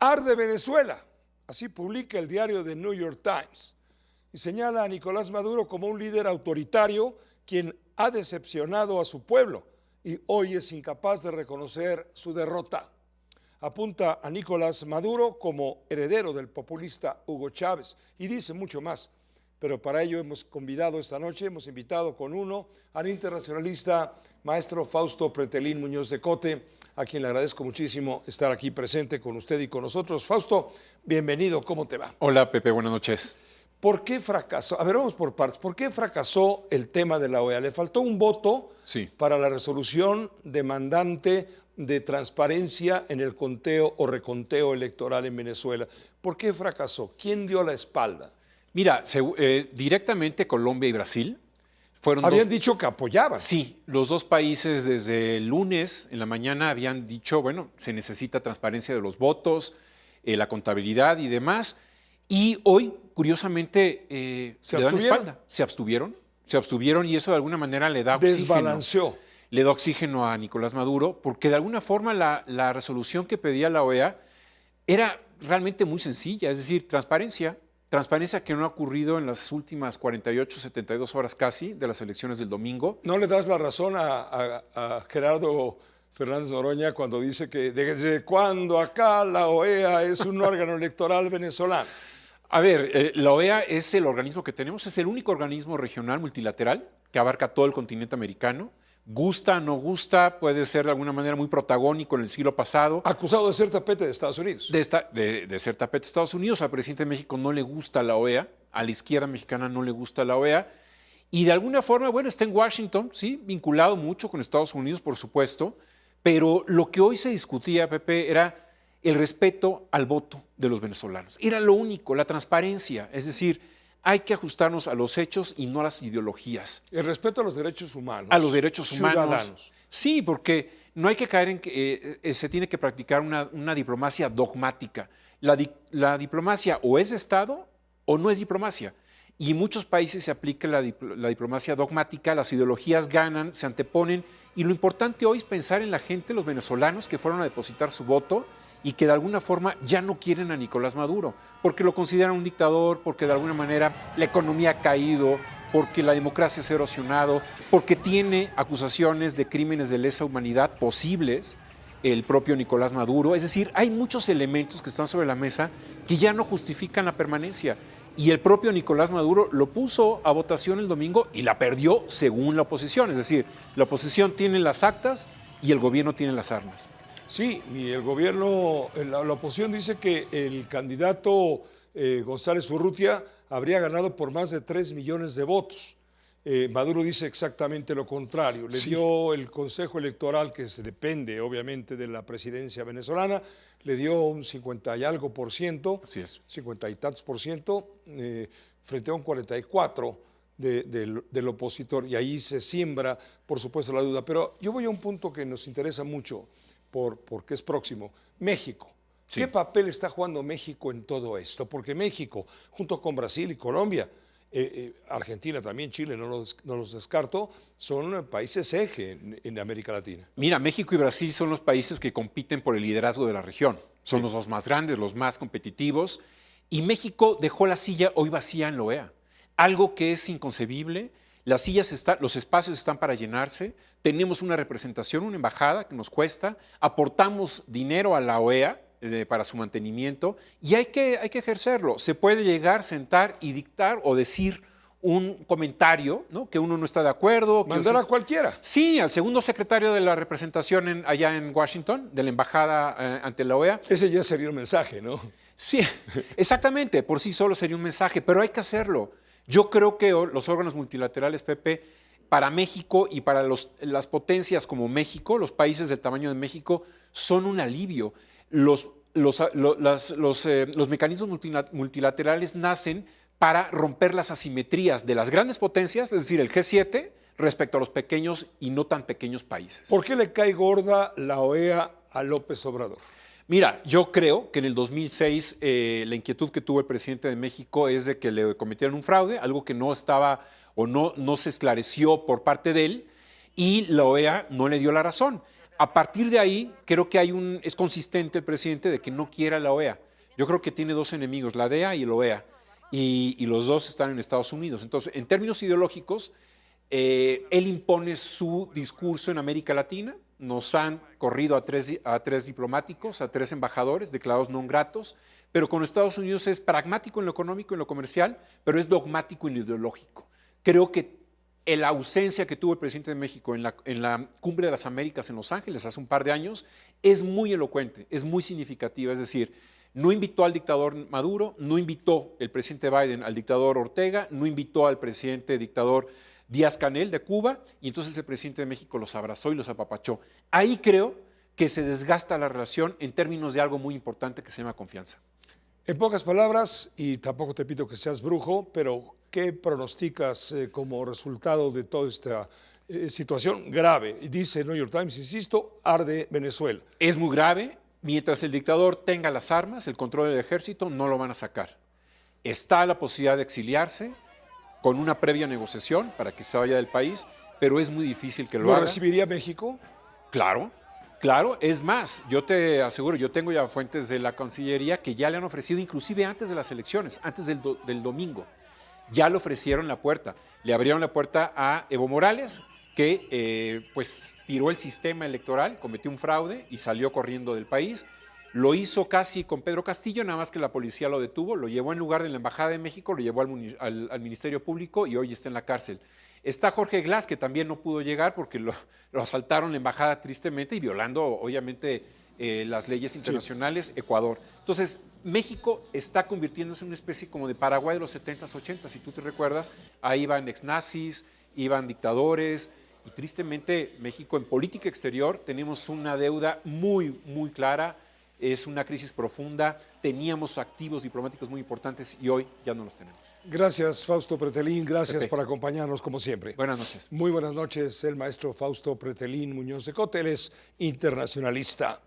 Arde Venezuela, así publica el diario The New York Times, y señala a Nicolás Maduro como un líder autoritario quien ha decepcionado a su pueblo y hoy es incapaz de reconocer su derrota. Apunta a Nicolás Maduro como heredero del populista Hugo Chávez y dice mucho más. Pero para ello hemos invitado con uno al internacionalista maestro Fausto Pretelín Muñoz de Cote, a quien le agradezco muchísimo estar aquí presente con usted y con nosotros. Fausto, bienvenido, ¿cómo te va? Hola Pepe, buenas noches. ¿Por qué fracasó? A ver, vamos por partes. ¿Por qué fracasó el tema de la OEA? Le faltó un voto para la resolución demandante de transparencia en el conteo o reconteo electoral en Venezuela. ¿Por qué fracasó? ¿Quién dio la espalda? Mira, directamente Colombia y Brasil fueron Habían dicho que apoyaban. Sí, los dos países desde el lunes en la mañana habían dicho, bueno, se necesita transparencia de los votos, la contabilidad y demás. Y hoy, curiosamente, le dan espalda. Se abstuvieron y eso de alguna manera le da oxígeno. Desbalanceó. Le da oxígeno a Nicolás Maduro porque de alguna forma la resolución que pedía la OEA era realmente muy sencilla, es decir, transparencia que no ha ocurrido en las últimas 48, 72 horas casi de las elecciones del domingo. ¿No le das la razón a Gerardo Fernández Noroña cuando dice que desde cuando acá la OEA es un órgano electoral venezolano? A ver, la OEA es el organismo que tenemos, es el único organismo regional multilateral que abarca todo el continente americano. Gusta, no gusta, puede ser de alguna manera muy protagónico en el siglo pasado. Acusado de ser tapete de Estados Unidos. De ser tapete de Estados Unidos. Al presidente de México no le gusta la OEA, a la izquierda mexicana no le gusta la OEA. Y de alguna forma, bueno, está en Washington, sí, vinculado mucho con Estados Unidos, por supuesto. Pero lo que hoy se discutía, Pepe, era el respeto al voto de los venezolanos. Era lo único, la transparencia, es decir, hay que ajustarnos a los hechos y no a las ideologías. El respeto a los derechos humanos. A los derechos humanos. Ciudadanos. Sí, porque no hay que caer en que se tiene que practicar una diplomacia dogmática. La diplomacia o es Estado o no es diplomacia. Y en muchos países se aplica la diplomacia dogmática, las ideologías ganan, se anteponen. Y lo importante hoy es pensar en la gente, los venezolanos que fueron a depositar su voto y que de alguna forma ya no quieren a Nicolás Maduro, porque lo consideran un dictador, porque de alguna manera la economía ha caído, porque la democracia se ha erosionado, porque tiene acusaciones de crímenes de lesa humanidad posibles, el propio Nicolás Maduro. Es decir, hay muchos elementos que están sobre la mesa que ya no justifican la permanencia. Y el propio Nicolás Maduro lo puso a votación el domingo y la perdió según la oposición. Es decir, la oposición tiene las actas y el gobierno tiene las armas. Sí, y el gobierno, la oposición dice que el candidato González Urrutia habría ganado por más de 3 millones de votos. Maduro dice exactamente lo contrario. Le dio el Consejo Electoral, que se depende obviamente de la presidencia venezolana, le dio un 50 y algo por ciento, 50 y tantos por ciento, frente a un 44 del opositor, y ahí se siembra, por supuesto, la duda. Pero yo voy a un punto que nos interesa mucho, porque es próximo, México. Sí. ¿Qué papel está jugando México en todo esto? Porque México, junto con Brasil y Colombia, Argentina también, Chile, no los descarto, son países eje en América Latina. Mira, México y Brasil son los países que compiten por el liderazgo de la región. Son los dos más grandes, los más competitivos. Y México dejó la silla hoy vacía en la OEA. Algo que es inconcebible. Las sillas los espacios están para llenarse. Tenemos una representación, una embajada que nos cuesta. Aportamos dinero a la OEA para su mantenimiento y hay que ejercerlo. Se puede llegar, sentar y dictar o decir un comentario, ¿no?, que uno no está de acuerdo. ¿Mandar a cualquiera? Sí, al segundo secretario de la representación allá en Washington, de la embajada ante la OEA. Ese ya sería un mensaje, ¿no? Sí, exactamente, por sí solo sería un mensaje, pero hay que hacerlo. Yo creo que los órganos multilaterales, Pepe, para México y para las potencias como México, los países del tamaño de México, son un alivio. Los mecanismos multilaterales nacen para romper las asimetrías de las grandes potencias, es decir, el G7, respecto a los pequeños y no tan pequeños países. ¿Por qué le cae gorda la OEA a López Obrador? Mira, yo creo que en el 2006 la inquietud que tuvo el presidente de México es de que le cometieron un fraude, algo que no estaba o no se esclareció por parte de él, y la OEA no le dio la razón. A partir de ahí, creo que es consistente el presidente de que no quiera la OEA. Yo creo que tiene dos enemigos, la DEA y la OEA, y los dos están en Estados Unidos. Entonces, en términos ideológicos, él impone su discurso en América Latina. Nos han corrido a tres diplomáticos, a 3 embajadores declarados non gratos, pero con Estados Unidos es pragmático en lo económico, en lo comercial, pero es dogmático en lo ideológico. Creo que la ausencia que tuvo el presidente de México en la Cumbre de las Américas en Los Ángeles hace un par de años es muy elocuente, es muy significativa. Es decir, no invitó al dictador Maduro, no invitó el presidente Biden al dictador Ortega, no invitó al presidente dictador Díaz-Canel de Cuba, y entonces el presidente de México los abrazó y los apapachó. Ahí creo que se desgasta la relación en términos de algo muy importante que se llama confianza. En pocas palabras, y tampoco te pido que seas brujo, pero ¿qué pronosticas como resultado de toda esta situación grave? Dice el New York Times, insisto, arde Venezuela. Es muy grave. Mientras el dictador tenga las armas, el control del ejército, no lo van a sacar. Está la posibilidad de exiliarse con una previa negociación para que se vaya del país, pero es muy difícil que lo haga. ¿Lo recibiría México? Claro, claro. Es más, yo te aseguro, yo tengo ya fuentes de la Cancillería que ya le han ofrecido, inclusive antes de las elecciones, antes del domingo, ya le ofrecieron la puerta. Le abrieron la puerta a Evo Morales, que pues tiró el sistema electoral, cometió un fraude y salió corriendo del país. Lo hizo casi con Pedro Castillo, nada más que la policía lo detuvo, lo llevó en lugar de la Embajada de México, lo llevó al Ministerio Público y hoy está en la cárcel. Está Jorge Glass, que también no pudo llegar porque lo asaltaron la embajada tristemente y violando, obviamente, las leyes internacionales, sí. Ecuador. Entonces, México está convirtiéndose en una especie como de Paraguay de los 70s, 80s. Si tú te recuerdas, ahí iban exnazis, iban dictadores, y tristemente México en política exterior tenemos una deuda muy, muy clara. Es una crisis profunda, teníamos activos diplomáticos muy importantes y hoy ya no los tenemos. Gracias, Fausto Pretelín, gracias Pepe. por acompañarnos como siempre. Buenas noches. Muy buenas noches, el maestro Fausto Pretelín Muñoz de Cote, él es internacionalista.